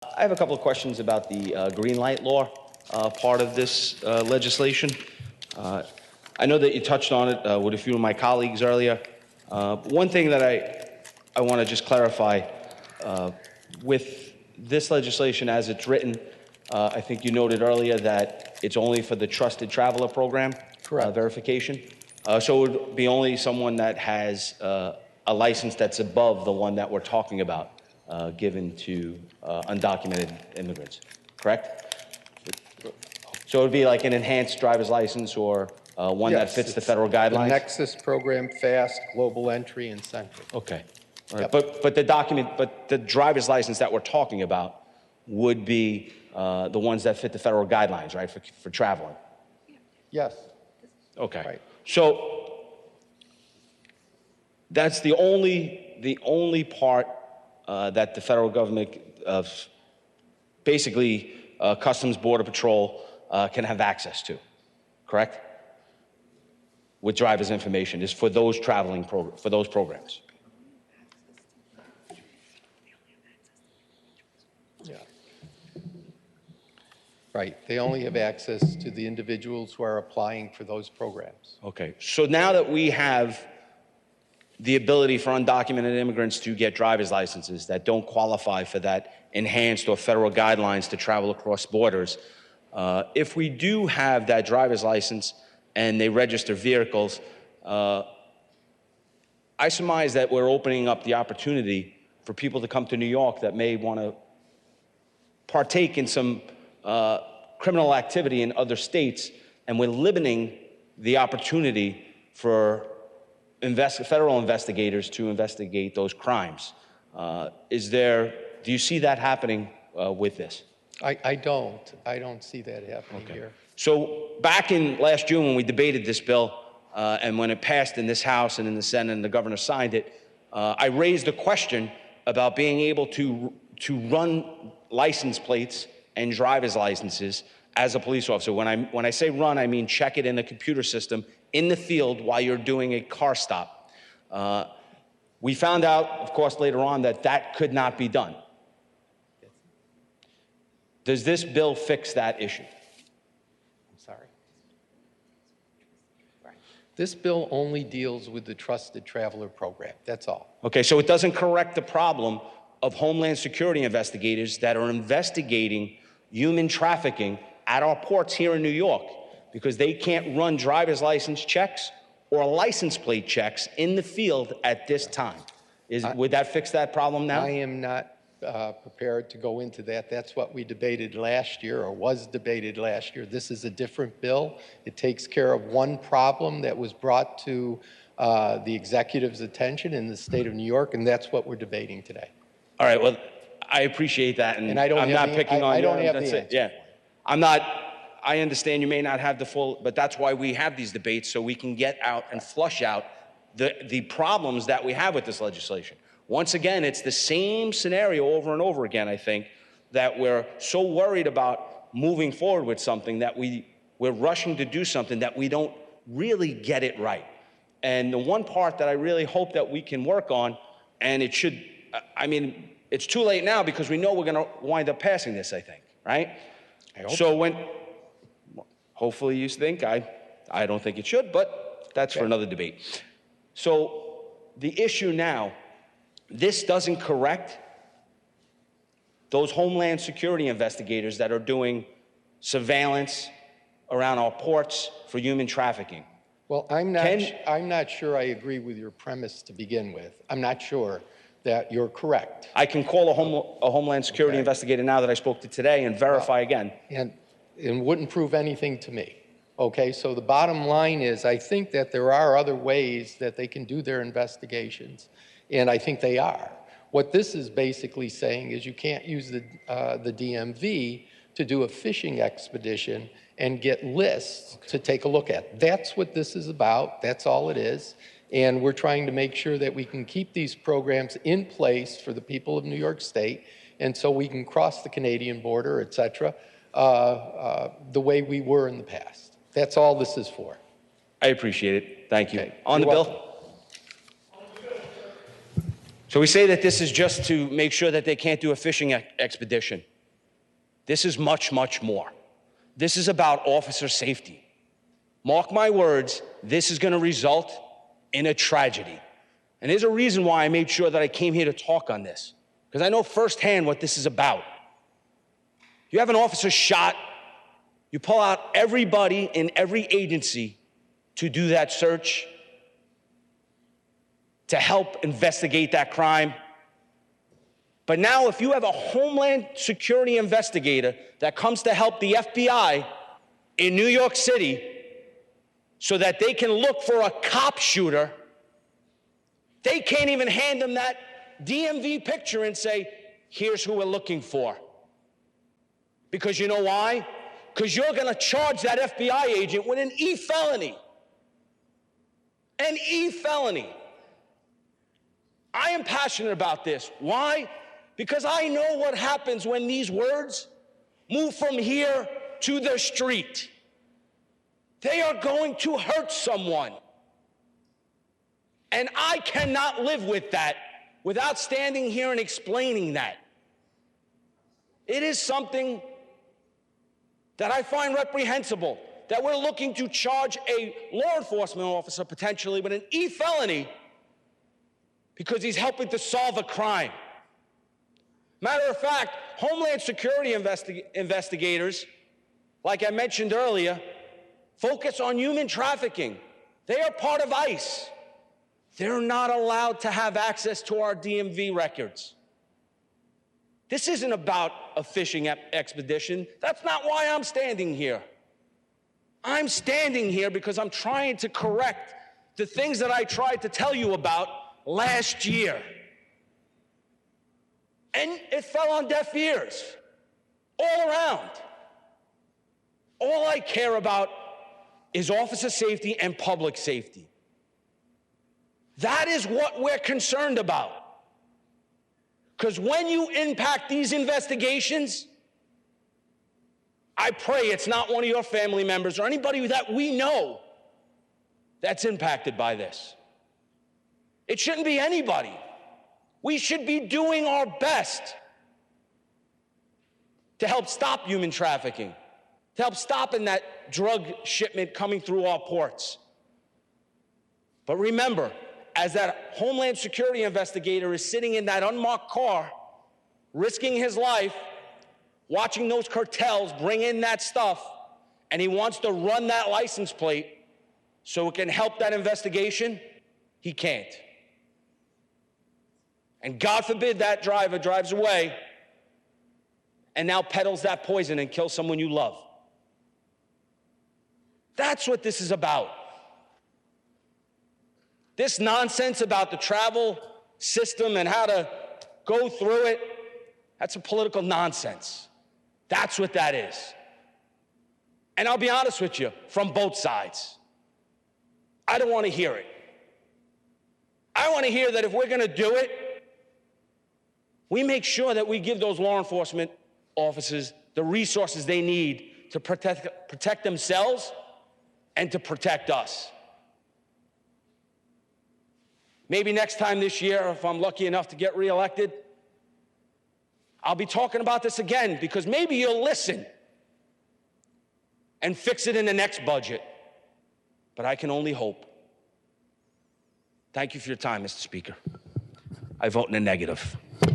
I have a couple of questions about the green light law part of this legislation. I know that you touched on it with a few of my colleagues earlier. One thing that I want to just clarify with this legislation as it's written, I think you noted earlier that it's only for the Trusted Traveler Program verification. So it would be only someone that has a license that's above the one that we're talking about. Given to undocumented immigrants, correct? So it would be like an enhanced driver's license or one that fits the federal guidelines? The Nexus program, FAST, Global Entry, and Central. Okay. All right. Yep. But the driver's license that we're talking about would be the ones that fit the federal guidelines, right, for traveling? Yes. Okay. Right. So that's the only part that the federal government, basically Customs Border Patrol, can have access to, correct? With driver's information is for those traveling for those programs. Yeah. Right. They only have access to the individuals who are applying for those programs. Okay. So now that we have the ability for undocumented immigrants to get driver's licenses that don't qualify for that enhanced or federal guidelines to travel across borders, if we do have that driver's license and they register vehicles, I surmise that we're opening up the opportunity for people to come to New York that may want to partake in some criminal activity in other states, and we're limiting the opportunity for federal investigators to investigate those crimes. Do you see that happening with this? I don't see that happening here. So back in last June when we debated this bill and when it passed in this House and in the Senate and the governor signed it, I raised a question about being able to run license plates and driver's licenses as a police officer. When I say run, I mean check it in the computer system in the field while you're doing a car stop. We found out, of course, later on that could not be done. Does this bill fix that issue? I'm sorry. This bill only deals with the Trusted Traveler Program. That's all. Okay, so it doesn't correct the problem of Homeland Security investigators that are investigating human trafficking at our ports here in New York, because they can't run driver's license checks or license plate checks in the field at this time. Would that fix that problem now? I am not prepared to go into that. That's what we debated last year, or was debated last year. This is a different bill. It takes care of one problem that was brought to the executive's attention in the state of New York, and that's what we're debating today. All right, well, I appreciate that, and I'm not picking on you. I don't have the answer. Yeah, I understand you may not have the full, but that's why we have these debates, so we can get out and flush out the problems that we have with this legislation. Once again, it's the same scenario over and over again, I think, that we're so worried about moving forward with something that we're rushing to do something that we don't really get it right. And the one part that I really hope that we can work on, and it should, I mean, it's too late now because we know we're going to wind up passing this, I think, right? I hope so. Hopefully you think, I don't think it should, but that's for another debate. So the issue now, this doesn't correct those Homeland Security investigators that are doing surveillance around our ports for human trafficking. Well, I'm not sure I agree with your premise to begin with. I'm not sure that you're correct. I can call a Homeland Security investigator now that I spoke to today and verify again. And wouldn't prove anything to me. Okay, so the bottom line is I think that there are other ways that they can do their investigations, and I think they are. What this is basically saying is you can't use the DMV to do a fishing expedition and get lists to take a look at. That's what this is about. That's all it is. And we're trying to make sure that we can keep these programs in place for the people of New York State, and so we can cross the Canadian border, et cetera, the way we were in the past. That's all this is for. I appreciate it. Thank you. Okay. On the You're bill? So we say that this is just to make sure that they can't do a fishing expedition. This is much, much more. This is about officer safety. Mark my words, this is going to result in a tragedy. And there's a reason why I made sure that I came here to talk on this, because I know firsthand what this is about. You have an officer shot, you pull out everybody in every agency to do that search, to help investigate that crime. But now if you have a Homeland Security investigator that comes to help the FBI in New York City so that they can look for a cop shooter, they can't even hand them that DMV picture and say, here's who we're looking for. Because you know why? Because you're going to charge that FBI agent with an E felony. An E felony. I am passionate about this. Why? Because I know what happens when these words move from here to the street. They are going to hurt someone. And I cannot live with that without standing here and explaining that. It is something that I find reprehensible, that we're looking to charge a law enforcement officer potentially with an E felony because he's helping to solve a crime. Matter of fact, Homeland Security investigators, like I mentioned earlier, focus on human trafficking. They are part of ICE. They're not allowed to have access to our DMV records. This isn't about a fishing expedition. That's not why I'm standing here. I'm standing here because I'm trying to correct the things that I tried to tell you about last year. And it fell on deaf ears, all around. All I care about is officer safety and public safety. That is what we're concerned about. Because when you impact these investigations, I pray it's not one of your family members or anybody that we know that's impacted by this. It shouldn't be anybody. We should be doing our best to help stop human trafficking, to help stopping that drug shipment coming through our ports. But remember, as that Homeland Security investigator is sitting in that unmarked car, risking his life, watching those cartels bring in that stuff, and he wants to run that license plate so it can help that investigation, he can't. And God forbid that driver drives away and now peddles that poison and kills someone you love. That's what this is about. This nonsense about the travel system and how to go through it, that's a political nonsense. That's what that is. And I'll be honest with you, from both sides. I don't want to hear it. I want to hear that if we're going to do it, we make sure that we give those law enforcement officers the resources they need to protect themselves and to protect us. Maybe next time this year, if I'm lucky enough to get reelected, I'll be talking about this again because maybe you'll listen and fix it in the next budget. But I can only hope. Thank you for your time, Mr. Speaker. I vote in the negative.